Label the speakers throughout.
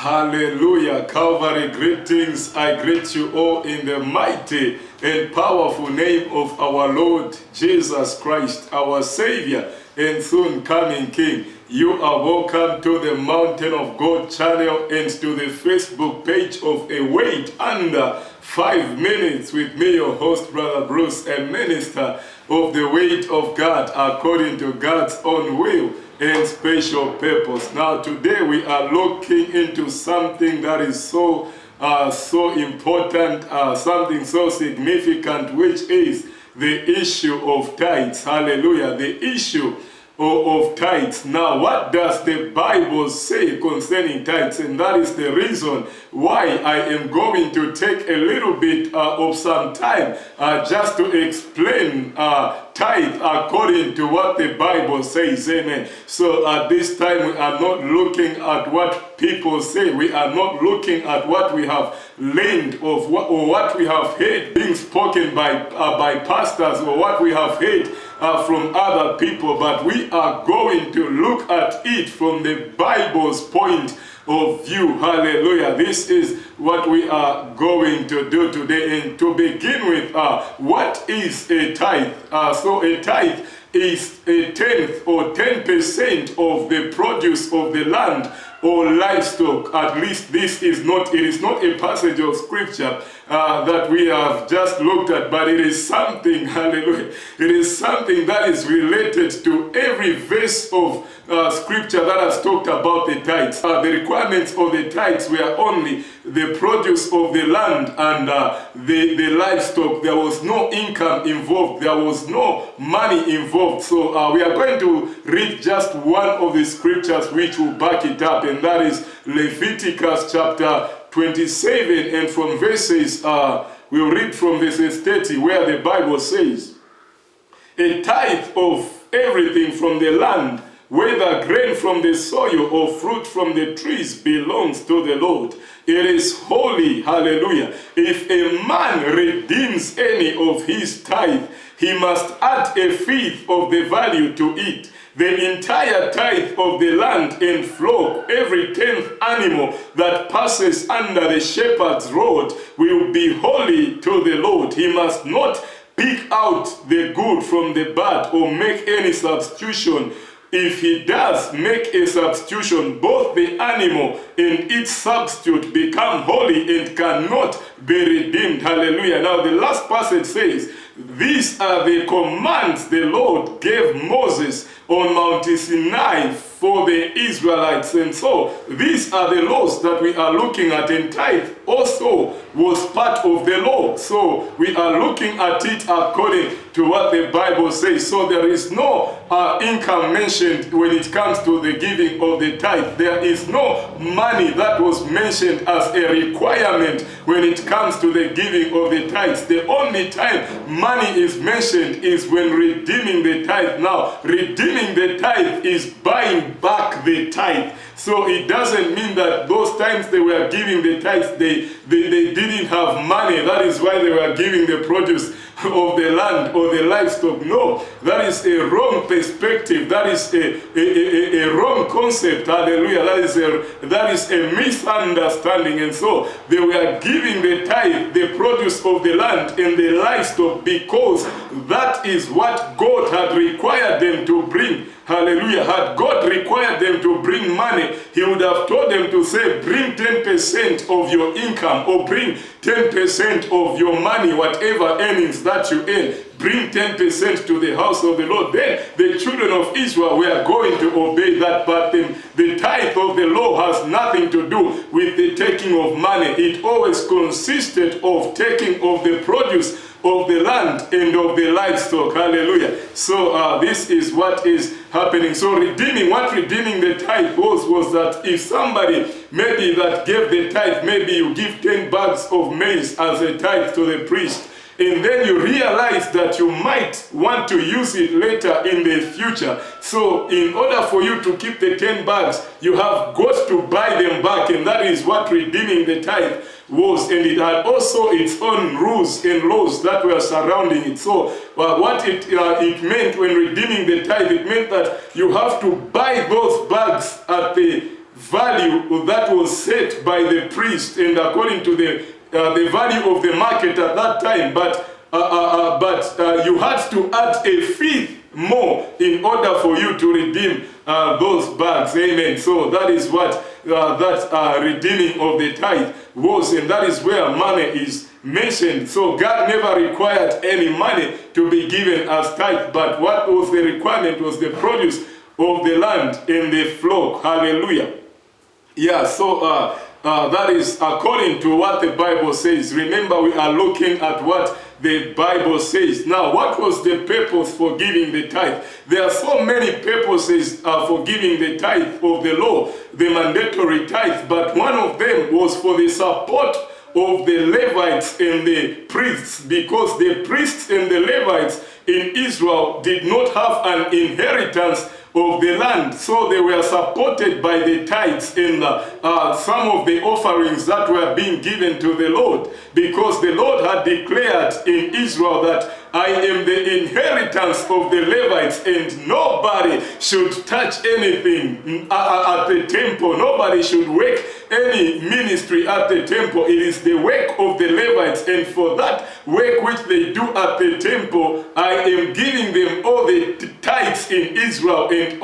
Speaker 1: Hallelujah. Calvary greetings. I greet you all in the mighty and powerful name of our Lord Jesus Christ, our Savior and soon coming King. You are welcome to the Mountain of God channel and to the Facebook page of A Wait Under 5 Minutes with me, your host, Brother Bruce, a minister of the Wait of God according to God's own will and special purpose. Now today we are looking into something that is so important, something so significant, which is the issue of tithes. Hallelujah. The issue of tithes. Now, what does the Bible say concerning tithes? And that is the reason why I am going to take a little bit of some time just to explain tithe according to what the Bible says. Amen. So at this time we are not looking at what people say. We are not looking at what we have learned of what we have heard being spoken by pastors, or what we have heard from other people, but we are going to look at it from the Bible's point of view. Hallelujah. This is what we are going to do today. And to begin with, what is a tithe? So a tithe is a tenth or 10% of the produce of the land or livestock. At least it is not a passage of scripture that we have just looked at, but it is something, hallelujah, it is something that is related to every verse of scripture that has talked about the tithes. The requirements of the tithes were only the produce of the land and the livestock. There was no income involved. There was no money involved. So we are going to read just one of the scriptures which will back it up, and that is Leviticus chapter 27, and from verses, we'll read from verses 30, where the Bible says, "A tithe of everything from the land, whether grain from the soil or fruit from the trees, belongs to the Lord. It is holy." Hallelujah. "If a man redeems any of his tithe, he must add a fifth of the value to it. The entire tithe of the land and flock, every 10th animal that passes under the shepherd's rod, will be holy to the Lord. He must not pick out the good from the bad or make any substitution. If he does make a substitution, both the animal and its substitute become holy and cannot be redeemed." Hallelujah. Now the last passage says, "These are the commands the Lord gave Moses on Mount Sinai for the Israelites." And so these are the laws that we are looking at, and tithe also was part of the law. So we are looking at it according to what the Bible says. So there is no income mentioned when it comes to the giving of the tithe. There is no money that was mentioned as a requirement when it comes to the giving of the tithes. The only time money is mentioned is when redeeming the tithe. Now, redeeming the tithe is buying back the tithe. So it doesn't mean that those times they were giving the tithes, they didn't have money. That is why they were giving the produce of the land or the livestock. No, that is a wrong perspective. That is a wrong concept. Hallelujah. That is a misunderstanding. And so they were giving the tithe, the produce of the land and the livestock, because that is what God had required them to bring. Hallelujah. Had God required them to bring money, he would have told them to say, bring 10% of your income, or bring 10% of your money, whatever earnings that you earn. Bring 10% to the house of the Lord. Then the children of Israel were going to obey that. But the tithe of the law has nothing to do with the taking of money. It always consisted of taking of the produce of the land and of the livestock. Hallelujah. So this is what is happening. So what redeeming the tithe was that if somebody maybe that gave the tithe, maybe you give 10 bags of maize as a tithe to the priest, and then you realize that you might want to use it later in the future. So in order for you to keep the 10 bags, you have got to buy them back, and that is what redeeming the tithe was. And it had also its own rules and laws that were surrounding it. So what it meant when redeeming the tithe, it meant that you have to buy those bags at the value that was set by the priest and according to the value of the market at that time, but you had to add a fifth more in order for you to redeem those bags. Amen. So that is what that redeeming of the tithe was, and that is where money is mentioned. So God never required any money to be given as tithe, but what was the requirement was the produce of the land and the flock. Hallelujah. Yeah, so that is according to what the Bible says. Remember, we are looking at what the Bible says. Now, what was the purpose for giving the tithe? There are so many purposes for giving the tithe of the law, the mandatory tithe, but one of them was for the support of the Levites and the priests, because the priests and the Levites in Israel did not have an inheritance of the land, so they were supported by the tithes and some of the offerings that were being given to the Lord, because the Lord had declared in Israel that I am the inheritance of the Levites, and nobody should touch anything at the temple. Nobody should work any ministry at the temple. It is the work of the Levites, and for that work which they do at the temple, I am giving them all the tithes in Israel and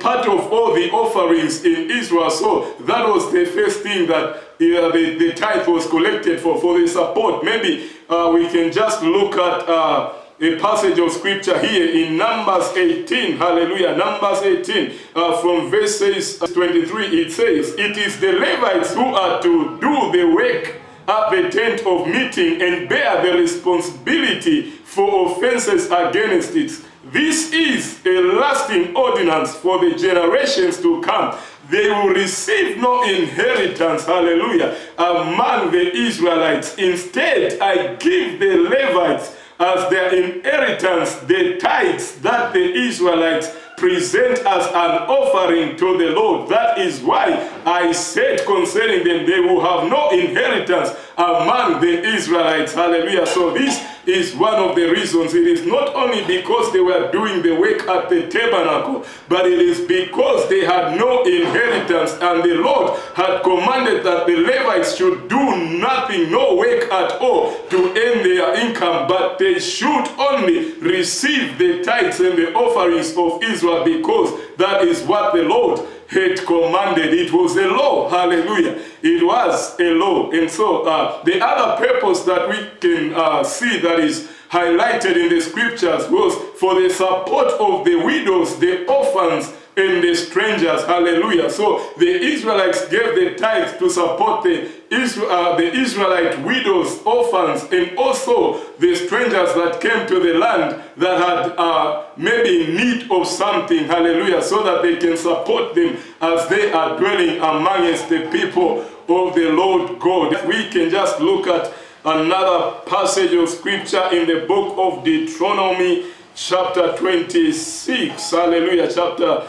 Speaker 1: part of all the offerings in Israel. So that was the first thing that the tithe was collected for the support. Maybe we can just look at a passage of scripture here in Numbers 18. Hallelujah. Numbers 18 from verses 23. It says, it is the Levites who are to do the work at the tent of meeting and bear the responsibility for offenses against it. This is a lasting ordinance for the generations to come. They will receive no inheritance, hallelujah, among the Israelites. Instead, I give the Levites as their inheritance the tithes that the Israelites present as an offering to the Lord. That is why I said concerning them, they will have no inheritance among the Israelites. Hallelujah. So this is one of the reasons. It is not only because they were doing the work at the tabernacle, but it is because they had no inheritance, and the Lord had commanded that the Levites should do nothing, no work at all to earn their income, but they should only receive the tithes and the offerings of Israel, because that is what the Lord had commanded. It was a law. Hallelujah. It was a law. And so the other purpose that we can see that is highlighted in the scriptures was for the support of the widows, the orphans, and the strangers. Hallelujah. So the Israelites gave the tithe to support the Israelite widows, orphans, and also the strangers that came to the land that had maybe need of something. Hallelujah. So that they can support them as they are dwelling amongst the people of the Lord God. We can just look at another passage of scripture in the book of Deuteronomy, chapter 26. Hallelujah. Chapter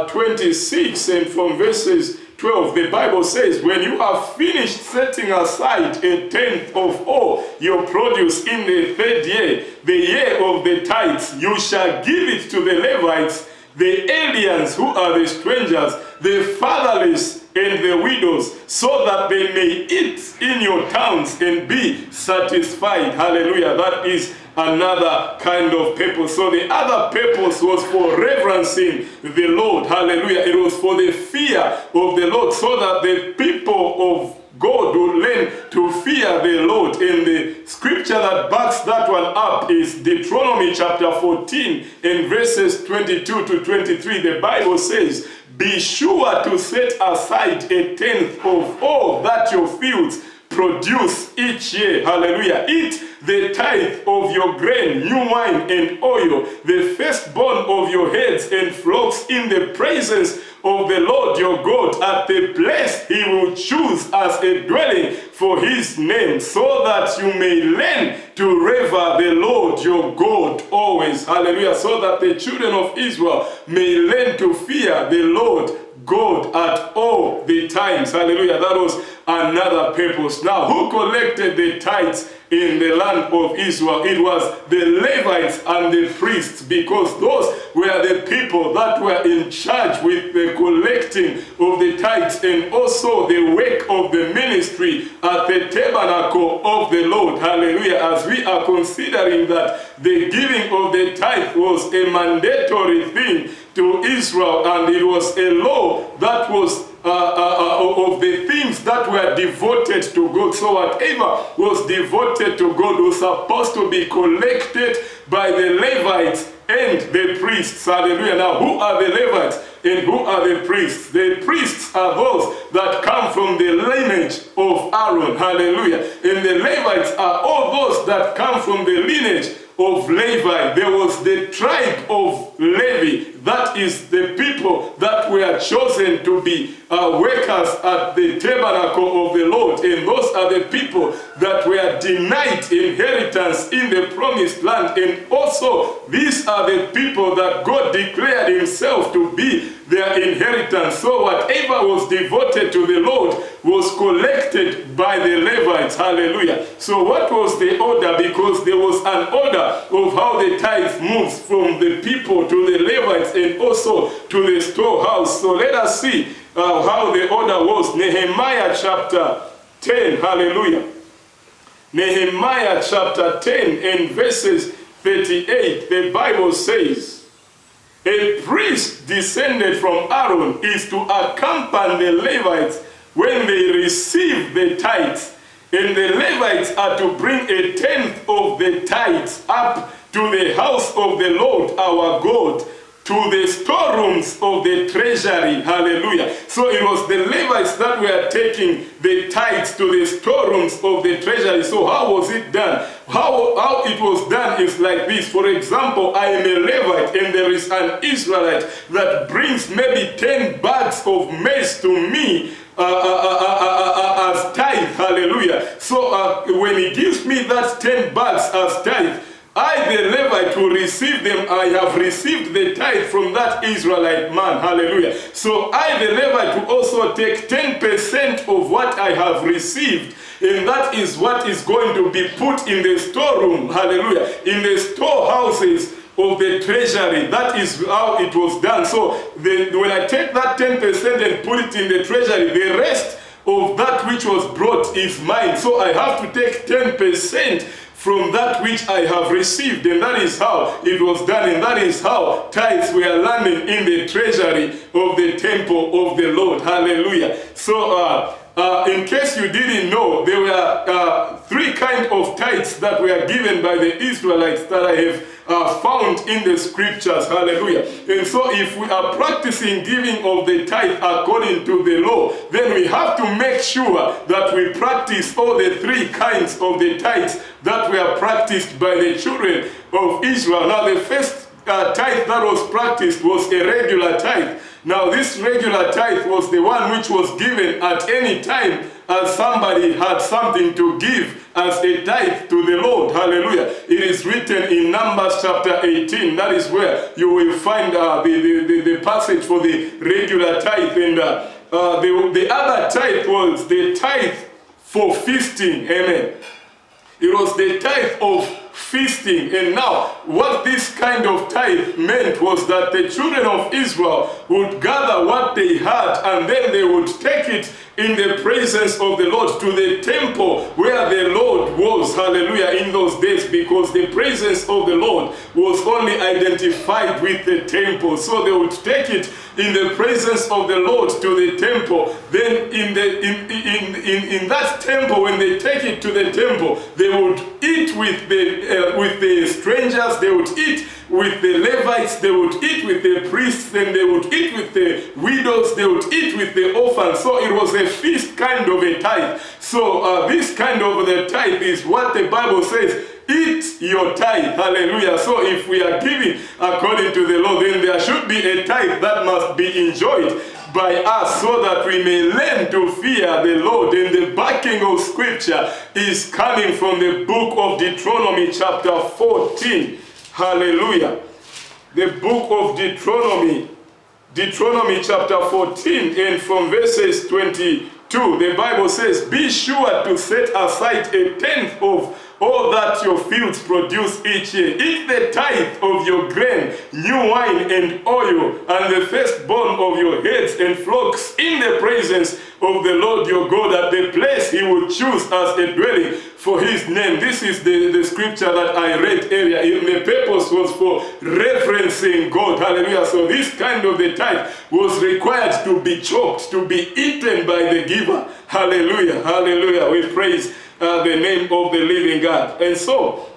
Speaker 1: 26, and from verses 12, the Bible says, when you have finished setting aside a tenth of all your produce in the third year, the year of the tithes, you shall give it to the Levites, the aliens who are the strangers, the fatherless, and the widows, so that they may eat in your towns and be satisfied. Hallelujah. That is another kind of purpose. So the other purpose was for reverencing the Lord. Hallelujah. It was for the fear of the Lord, so that the people of God will learn to fear the Lord. And the scripture that backs that one up is Deuteronomy chapter 14 and verses 22 to 23. The Bible says, be sure to set aside a tenth of all that your fields produce each year. Hallelujah. Eat the tithe of your grain, new wine, and oil, the firstborn of your heads and flocks, in the presence of the Lord your God, at the place he will choose as a dwelling for his name, so that you may learn to revere the Lord your God always. Hallelujah. So that the children of Israel may learn to fear the Lord God at all the times. Hallelujah. That was another purpose. Now, who collected the tithes in the land of Israel. It was the Levites and the priests, because those were the people that were in charge with the collecting of the tithes and also the work of the ministry at the tabernacle of the Lord. Hallelujah. As we are considering that the giving of the tithe was a mandatory thing to Israel, and it was a law that was of the things that were devoted to God. So whatever was devoted to God was supposed to be collected by the Levites and the priests. Hallelujah. Now, who are the Levites and who are the priests? The priests are those that come from the lineage of Aaron. Hallelujah. And the Levites are all those that come from the lineage of Levi. There was the tribe of Levi, that is the people that were chosen to be workers at the tabernacle of the Lord, and those are the people that were denied inheritance in the promised land. And also these are the people that God declared himself to be their inheritance. So whatever was devoted to the Lord was collected by the Levites. Hallelujah. So what was the order? Because there was an order of how the tithe moves from the people to the Levites and also to the storehouse. So let us see how the order was. Nehemiah chapter 10. Hallelujah. Nehemiah chapter 10 and verses 38. The Bible says, a priest descended from Aaron is to accompany the Levites when they receive the tithes. And the Levites are to bring a tenth of the tithes up to the house of the Lord our God, to the storerooms of the treasury. Hallelujah. So it was the Levites that were taking the tithes to the storerooms of the treasury. So how was it done? How it was done is like this. For example, I am a Levite and there is an Israelite that brings maybe 10 bags of maize to me as tithe. Hallelujah. So when he gives me that 10 bags as tithe, I, the Levite, will receive them. I have received the tithe from that Israelite man. Hallelujah. So I, the Levite, will also take 10% of what I have received, and that is what is going to be put in the storeroom. Hallelujah. In the storehouses of the treasury. That is how it was done. So when I take that 10% and put it in the treasury, the rest of that which was brought is mine. So I have to take 10% from that which I have received, and that is how it was done, and that is how tithes were landing in the treasury of the temple of the Lord. Hallelujah. So in case you didn't know, there were three kinds of tithes that were given by the Israelites that I have found in the scriptures. Hallelujah. And so if we are practicing giving of the tithe according to the law, then we have to make sure that we practice all the three kinds of the tithes that were practiced by the children of Israel. Now the first tithe that was practiced was a regular tithe. Now this regular tithe was the one which was given at any time as somebody had something to give as a tithe to the Lord. Hallelujah. It is written in Numbers chapter 18. That is where you will find the passage for the regular tithe. And the other tithe was the tithe for feasting. Amen. It was the tithe of feasting. And now, what this kind of tithe meant was that the children of Israel would gather what they had, and then they would take it in the presence of the Lord to the temple where the Lord was. Hallelujah. In those days, because the presence of the Lord was only identified with the temple. So they would take it in the presence of the Lord to the temple. Then in that temple, when they take it to the temple, they would eat with the strangers, they would eat with the Levites, they would eat with the priests, then they would eat with the widows, they would eat with the orphans. So it was a feast kind of a tithe. So this kind of the tithe is what the Bible says, eat your tithe. Hallelujah. So if we are giving according to the law, then there should be a tithe that must be enjoyed by us, so that we may learn to fear the Lord. And the backing of scripture is coming from the book of Deuteronomy chapter 14. Hallelujah. The book of Deuteronomy chapter 14, and from verses 22, the Bible says, be sure to set aside a tenth of all that your fields produce each year. Eat the tithe of your grain, new wine and oil, and the firstborn of your heads and flocks in the presence of the Lord your God at the place he will choose as a dwelling for his name. This is the scripture that I read earlier. The purpose was for referencing God. Hallelujah. So this kind of the tithe was required to be chopped, to be eaten by the giver. Hallelujah. Hallelujah. We praise the name of the living God. And so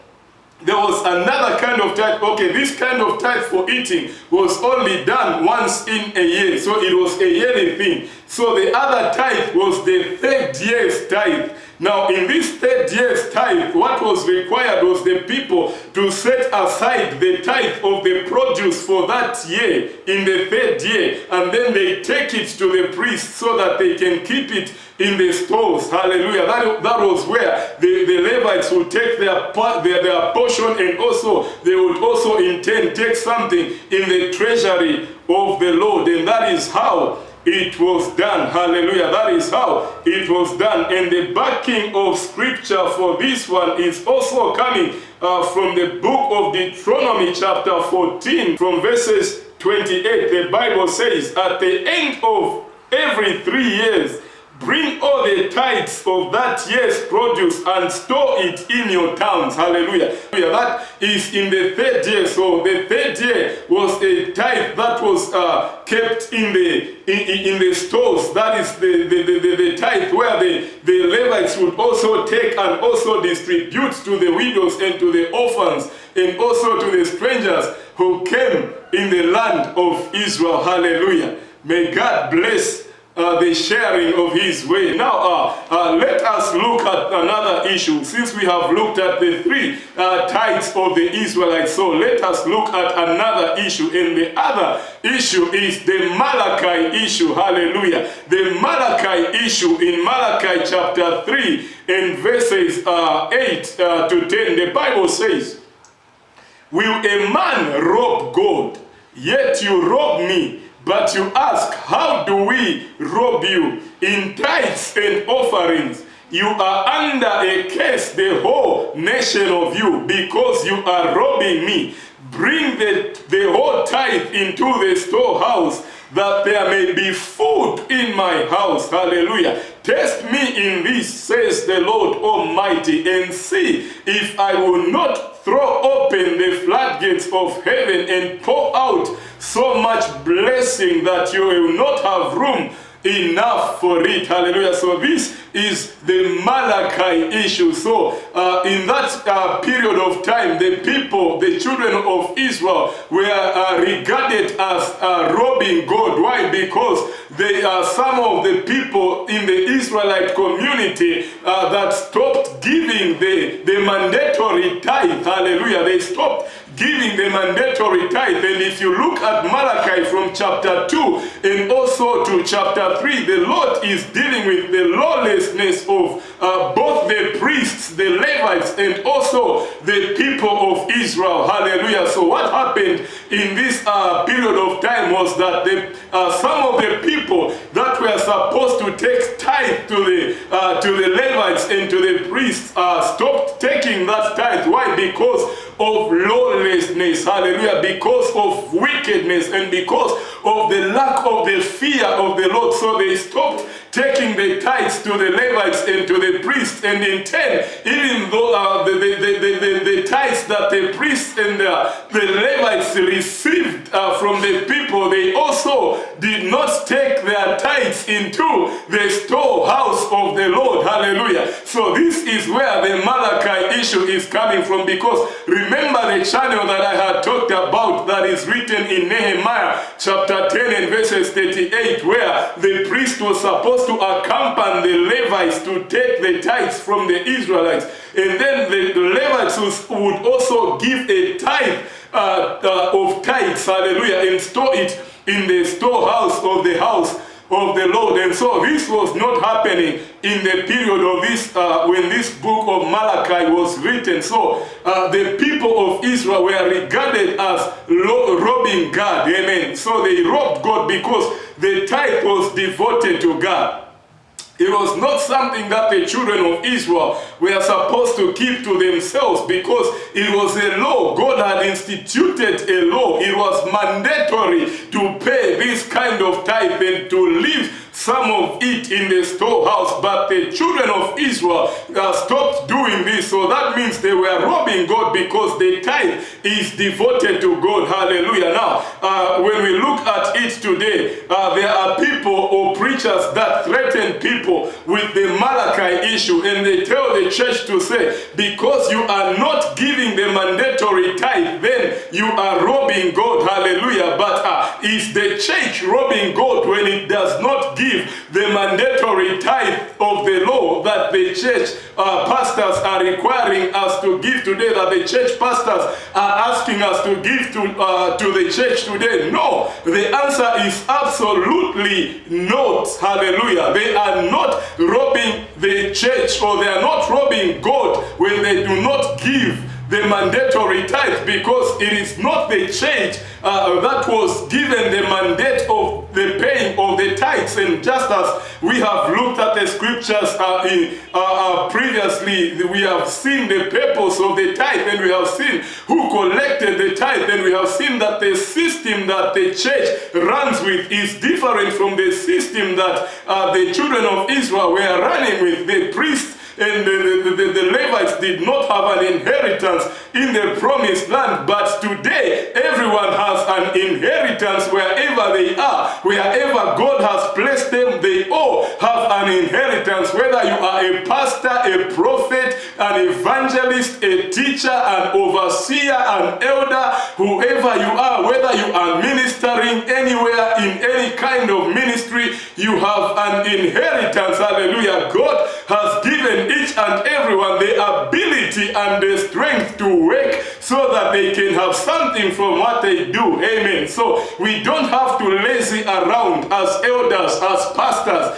Speaker 1: there was another kind of tithe. Okay, this kind of tithe for eating was only done once in a year. So it was a yearly thing. So the other tithe was the third year's tithe. Now, in this third year's tithe, what was required was the people to set aside the tithe of the produce for that year in the third year, and then they take it to the priest so that they can keep it in the stores. Hallelujah. That was where the Levites would take their portion, and also they would also in turn take something in the treasury of the Lord. And that is how it was done. Hallelujah. That is how it was done. And the backing of scripture for this one is also coming from the book of Deuteronomy chapter 14 from verses 28. The Bible says, at the end of every 3 years, bring all the tithes of that year's produce and store it in your towns. Hallelujah. That is in the third year. So the third year was a tithe that was kept in the stores. That is the tithe where the Levites would also take and also distribute to the widows and to the orphans and also to the strangers who came in the land of Israel. Hallelujah. May God bless the sharing of his way. Now, let us look at another issue. Since we have looked at the three tithes of the Israelites, so let us look at another issue. And the other issue is the Malachi issue. Hallelujah. The Malachi issue in Malachi chapter 3 and verses 8 to 10. The Bible says, will a man rob God? Yet you rob me. But you ask, how do we rob you? In tithes and offerings. You are under a curse, the whole nation of you, because you are robbing me. Bring the whole tithe into the storehouse, that there may be food in my house. Hallelujah. Test me in this, says the Lord Almighty, and see if I will not throw open the floodgates of heaven and pour out so much blessing that you will not have room enough for it. Hallelujah. So this is the Malachi issue. So in that period of time, the people, the children of Israel, were regarded as robbing God. Why? Because they are some of the people in the Israelite community that stopped giving the mandatory tithe. Hallelujah. They stopped giving the mandatory tithe. And if you look at Malachi from chapter 2 and also to chapter 3, the Lord is dealing with the lawlessness of both the priests, the Levites, and also the people of Israel. Hallelujah. So what happened in this period of time was that some of the people that were supposed to take tithe to the Levites and to the priests stopped taking that tithe. Why? Because of lawlessness. Hallelujah. Because of wickedness and because of the lack of the fear of the Lord. So they stopped taking the tithes to the Levites and to the priests. And in turn, even though the tithes that the priests and the Levites received from the people, they also did not take their tithes into the storehouse of the Lord. Hallelujah. So this is where the Malachi issue is coming from, because remember the channel that I had talked about that is written in Nehemiah chapter 10 and verses 38, where the priest was supposed to accompany the Levites to take the tithes from the Israelites. And then the Levites would also give a tithe of tithes, hallelujah, and store it in the storehouse of the house of the Lord. And so this was not happening in the period of this, when this book of Malachi was written. So the people of Israel were regarded as robbing God. Amen. So they robbed God because the tithe was devoted to God. It was not something that the children of Israel were supposed to keep to themselves, because it was a law. God had instituted a law. It was mandatory to pay this kind of tithe and to leave some of it in the storehouse. But the children of Israel stopped doing this. So that means they were robbing God, because the tithe is devoted to God. Hallelujah. Now, when we look at it today, there are people or preachers that threaten people with the Malachi issue, and they tell the church to say, because you are not giving the mandatory tithe, then you are robbing God. Hallelujah. But is the church robbing God when it does not give the mandatory tithe of the law that the church pastors are requiring us to give today, that the church pastors are asking us to give to the church today? No, the answer is absolutely not. Hallelujah. They are not robbing the church, or they are not robbing God when they do not give the mandatory tithe, because it is not the church that was given the mandate of the paying of the tithes. And just as we have looked at the scriptures previously, we have seen the purpose of the tithe, and we have seen who collected the tithe, and we have seen that the system that the church runs with is different from the system that the children of Israel were running with. The priests and the Levites did not have an inheritance in the promised land, but today everyone has an inheritance wherever they are. Wherever God has placed them, they all have an inheritance. Whether you are a pastor, a prophet, an evangelist, a teacher, an overseer, an elder, whoever you are, whether you are ministering anywhere in any kind of ministry, you have an inheritance. Hallelujah. God has given each and everyone the ability and the strength to work so that they can have something from what they do. Amen. So we don't have to lazy around as elders, as pastors,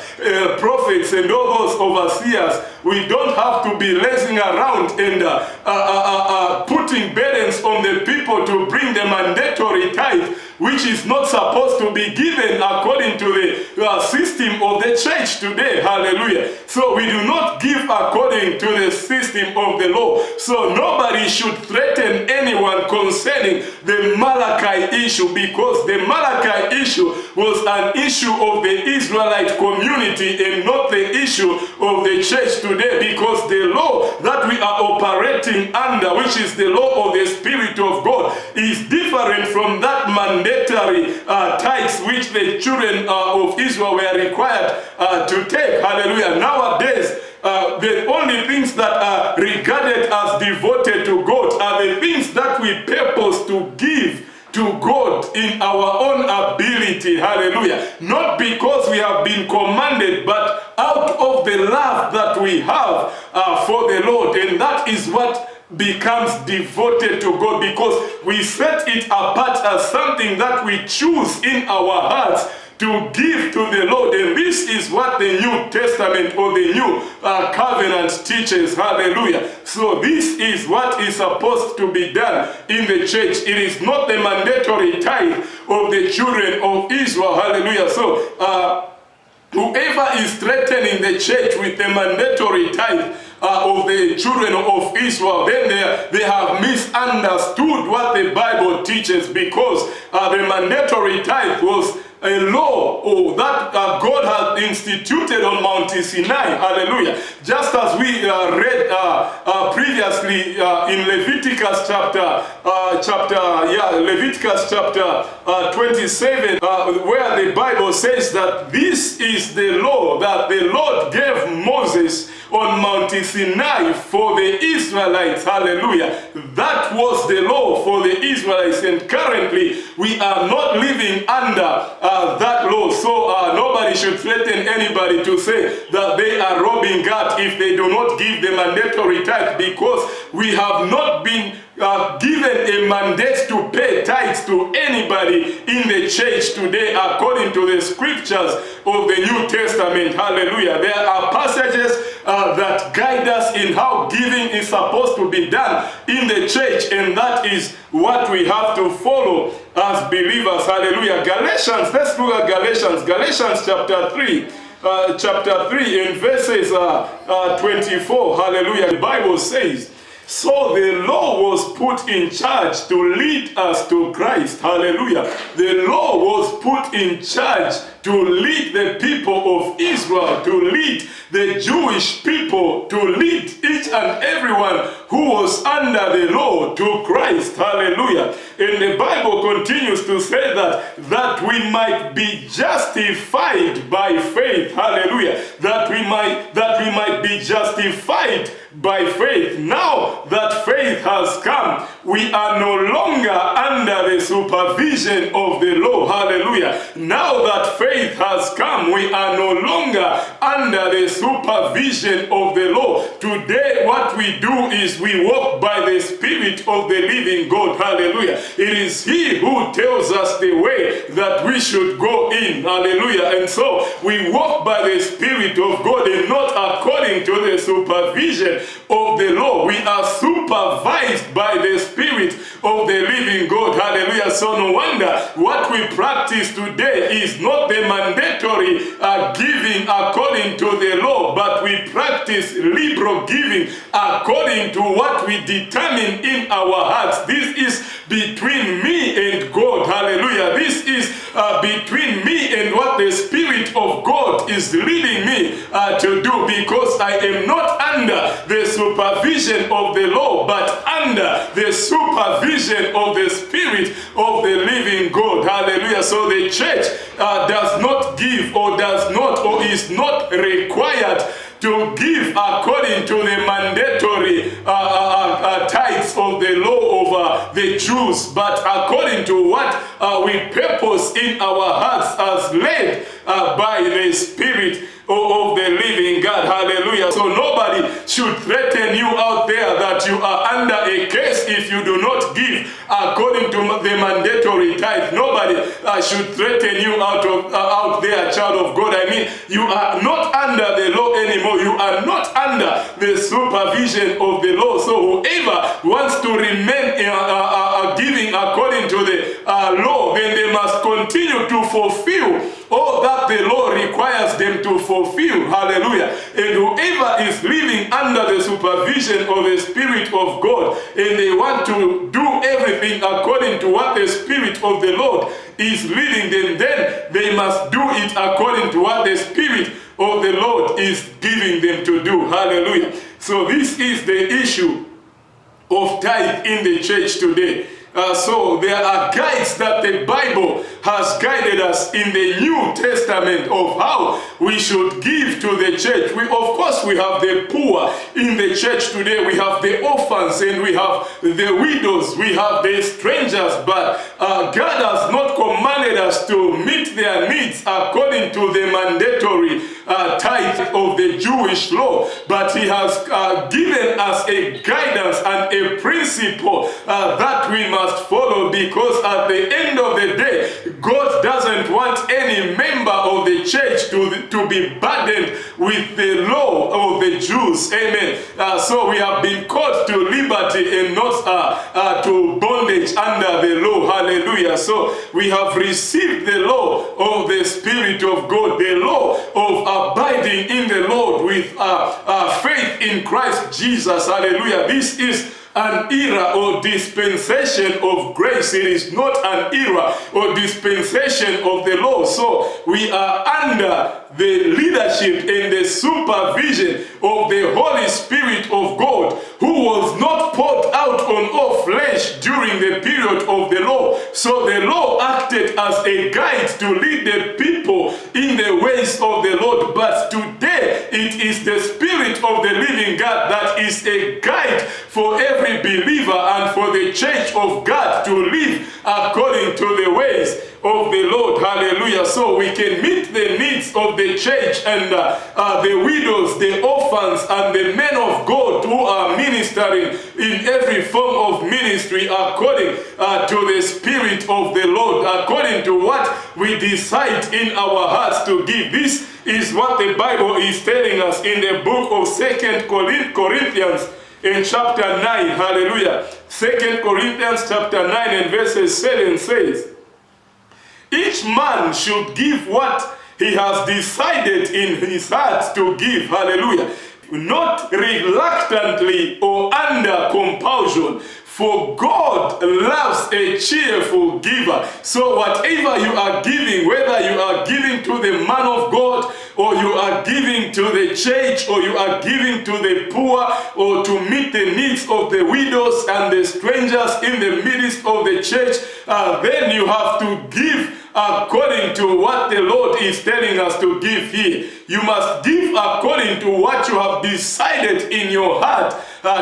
Speaker 1: prophets, and all those overseers. We don't have to be lazing around and putting burdens on the people to bring the mandatory tithe, which is not supposed to be given according to the system of the church today. Hallelujah. So we do not give according to the system of the law. So nobody should threaten anyone concerning the Malachi issue, because the Malachi issue was an issue of the Israelite community and not the issue of the church today, because the law that we are operating under, which is the law of the Spirit of God, is different from that mandatory tithes which the children of Israel were required to take. Hallelujah. Nowadays, the only things that are regarded as devoted to God are the things that we purpose to give to God in our own ability. Hallelujah. Not because we have been commanded, but out of the love that we have for the Lord. And that is what becomes devoted to God, because we set it apart as something that we choose in our hearts to give to the Lord. And this is what the New Testament or the New Covenant teaches. Hallelujah. So this is what is supposed to be done in the church. It is not the mandatory tithe of the children of Israel. Hallelujah. So whoever is threatening the church with the mandatory tithe of the children of Israel, then they have misunderstood what the Bible teaches, because the mandatory tithe was a law that God had instituted on Mount Sinai. Hallelujah. Just as we read previously in Leviticus Leviticus chapter 27, where the Bible says that this is the law that the Lord gave Moses on Mount Sinai for the Israelites. Hallelujah. That was the law for the Israelites, and currently we are not living under that law. So nobody should threaten anybody to say that they are robbing God if they do not give the mandatory tithe, because we have not been given a mandate to pay tithes to anybody in the church today according to the scriptures of the New Testament. Hallelujah. There are passages that guide us in how giving is supposed to be done in the church, and that is what we have to follow as believers. Hallelujah. Galatians, let's look at Galatians chapter 3. chapter 3 and verses 24. Hallelujah. The Bible says, so the law was put in charge to lead us to Christ. Hallelujah. The law was put in charge to lead the people of Israel, to lead the Jewish people, to lead each and everyone who was under the law to Christ. Hallelujah. And the Bible continues to say that we might be justified by faith. Hallelujah. That we might be justified by faith. Now that faith has come, we are no longer under the supervision of the law. Hallelujah. Now that faith has come, we are no longer under the supervision of the law. Today what we do is we walk by the Spirit of the living God. Hallelujah. It is He who tells us the way that we should go in. Hallelujah. And so we walk by the Spirit of God and not according to the supervision of the law. We are supervised by the Spirit of the living God. Hallelujah. So no wonder what we practice today is not the mandatory giving according to the law, but we practice liberal giving according to what we determine in our hearts. This is between me and God. Hallelujah. This is between me and what the Spirit of God is leading me to do, because I am not under the supervision of the law, but under the supervision of the Spirit of the living God. Hallelujah. So the church does not give or is not required to give according to the mandatory tithes of the law of the Jews, but according to what we purpose in our hearts as led by the Spirit of the living God. Hallelujah. So nobody should threaten you out there that you are under a case if you do not give according to the mandatory tithe. Nobody should threaten you out there, child of God. I mean, you are not under the law anymore. You are not under the supervision of the law. So whoever wants to remain giving according to the law, then they must continue to fulfill all that the law requires them to fulfill. Hallelujah. And whoever is living under the supervision of the Spirit of God and they want to do everything according to what the Spirit of the Lord is leading them, then they must do it according to what the Spirit of the Lord is giving them to do. Hallelujah. So this is the issue of tithe in the church today. So there are guides that the Bible has guided us in the New Testament of how we should give to the church. Of course, we have the poor in the church today. We have the orphans and we have the widows. We have the strangers. But God has not commanded us to meet their needs according to the mandatory tithe of the Jewish law. But He has given us a guidance and a principle that we must follow, because at the end of the day, God doesn't want any member of the church to be burdened with the law of the Jews. Amen. So we have been called to liberty and not to bondage under the law. Hallelujah. So we have received the law of the Spirit of God, the law of abiding in the Lord with faith in Christ Jesus. Hallelujah. This is an era or dispensation of grace. It is not an era or dispensation of the law. So we are under the leadership and the supervision of the Holy Spirit of God, who was not poured out on all flesh during the period of the law. So the law acted as a guide to lead the people in the ways of the Lord. But today it is the Spirit of the living God that is a guide for every believer and for the church of God to live according to the ways of the Lord. Hallelujah. So we can meet the needs of the church and the widows, the orphans, and the men of God who are ministering in every form of ministry according to the Spirit of the Lord, according to what we decide in our hearts to give. This is what the Bible is telling us in the book of 2 Corinthians in chapter 9. Hallelujah. 2 Corinthians chapter 9 and verses 7 says, each man should give what he has decided in his heart to give. Hallelujah. Not reluctantly or under compulsion. For God loves a cheerful giver. So whatever you are giving, whether you are giving to the man of God, or you are giving to the church, or you are giving to the poor, or to meet the needs of the widows and the strangers in the midst of the church, then you have to give according to what the Lord is telling us to give here. You must give according to what you have decided in your heart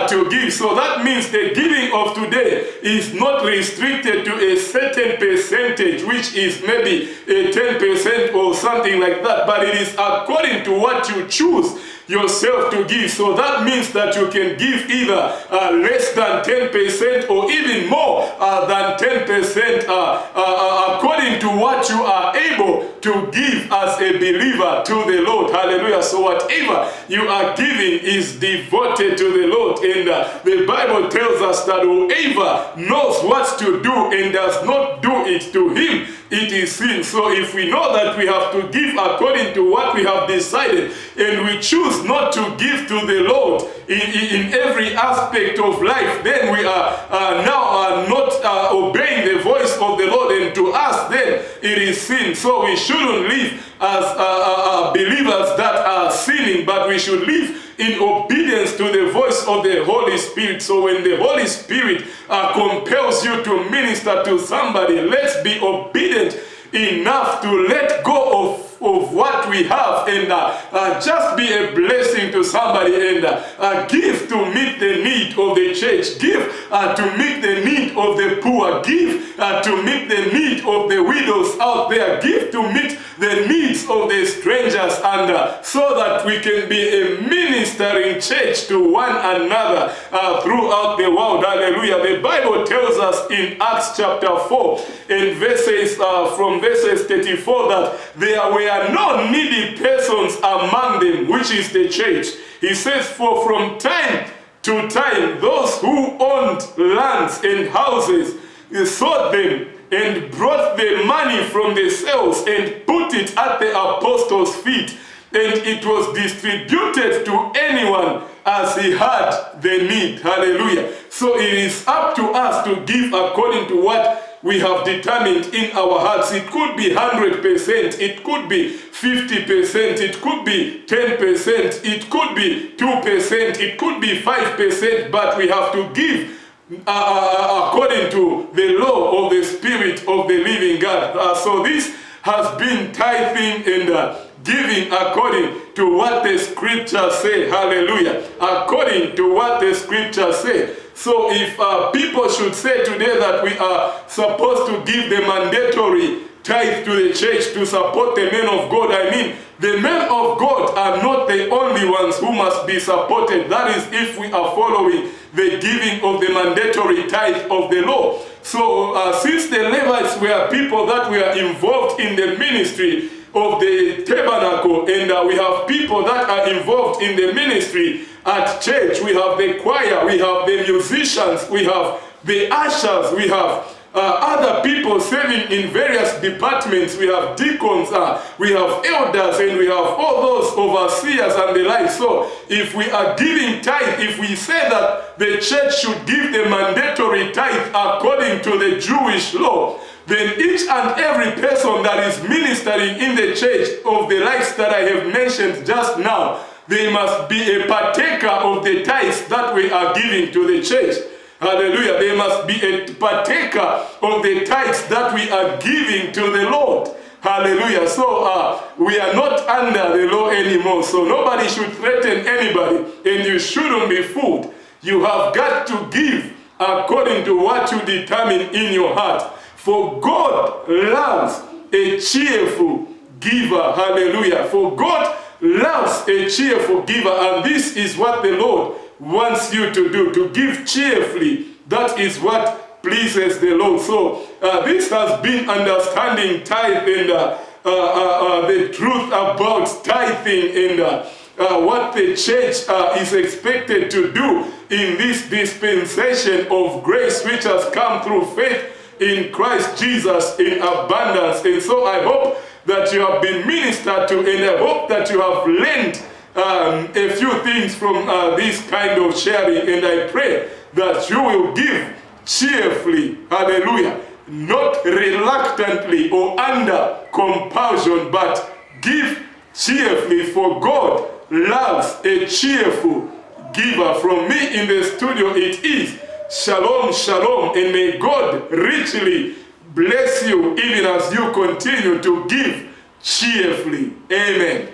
Speaker 1: to give. So that means the giving of today is not restricted to a certain percentage, which is maybe a 10% or something like that, but it is according to what you choose yourself to give. So that means that you can give either less than 10% or even more than 10% according to what you are able to give as a believer to the Lord. Hallelujah. So whatever you are giving is devoted to the Lord. And the Bible tells us that whoever knows what to do and does not do it to him, it is sin. So if we know that we have to give according to what we have decided, and we choose not to give to the Lord in every aspect of life, then we are now not obeying the voice of the Lord, and to us then it is sin. So we shouldn't live as believers that are sinning, but we should live in obedience to the voice of the Holy Spirit. So when the Holy Spirit compels you to minister to somebody, let's be obedient enough to let go of what we have and just be a blessing to somebody, and give to meet the need of the church, give to meet the need of the poor, give to meet the need of the widows out there, give to meet the needs of the strangers, and so that we can be a ministering church to one another throughout the world. Hallelujah. The Bible tells us in Acts chapter 4 in verses from verses 34 that there were no needy persons among them, which is the church. He says, for from time to time those who owned lands and houses sold them and brought the money from the sales and put it at the apostles' feet, and it was distributed to anyone as he had the need. Hallelujah. So it is up to us to give according to what we have determined in our hearts. It could be 100%, it could be 50%, it could be 10%, it could be 2%, it could be 5%, but we have to give according to the law of the Spirit of the living God. So this has been tithing and giving according to what the scriptures say. Hallelujah. According to what the scriptures say. So if people should say today that we are supposed to give the mandatory tithe to the church to support the men of God, I mean, the men of God are not the only ones who must be supported. That is if we are following the giving of the mandatory tithe of the law. So since the Levites were people that were involved in the ministry of the tabernacle, and we have people that are involved in the ministry at church, we have the choir, we have the musicians, we have the ushers, we have other people serving in various departments, we have deacons, we have elders, and we have all those overseers and the like. So if we are giving tithe, if we say that the church should give the mandatory tithe according to the Jewish law, then each and every person that is ministering in the church of the likes that I have mentioned just now, they must be a partaker of the tithes that we are giving to the church. Hallelujah. They must be a partaker of the tithes that we are giving to the Lord. Hallelujah. So we are not under the law anymore. So nobody should threaten anybody, and you shouldn't be fooled. You have got to give according to what you determine in your heart. For God loves a cheerful giver. Hallelujah. For God loves a cheerful giver, and this is what the Lord wants you to do, to give cheerfully. That is what pleases the Lord. So this has been understanding tithe and the truth about tithing and what the church is expected to do in this dispensation of grace, which has come through faith in Christ Jesus in abundance. And so I hope that you have been ministered to, and I hope that you have learned a few things from this kind of sharing, and I pray that you will give cheerfully, hallelujah, not reluctantly or under compulsion, but give cheerfully, for God loves a cheerful giver. From me in the studio it is shalom, shalom, and may God richly bless you even as you continue to give cheerfully. Amen.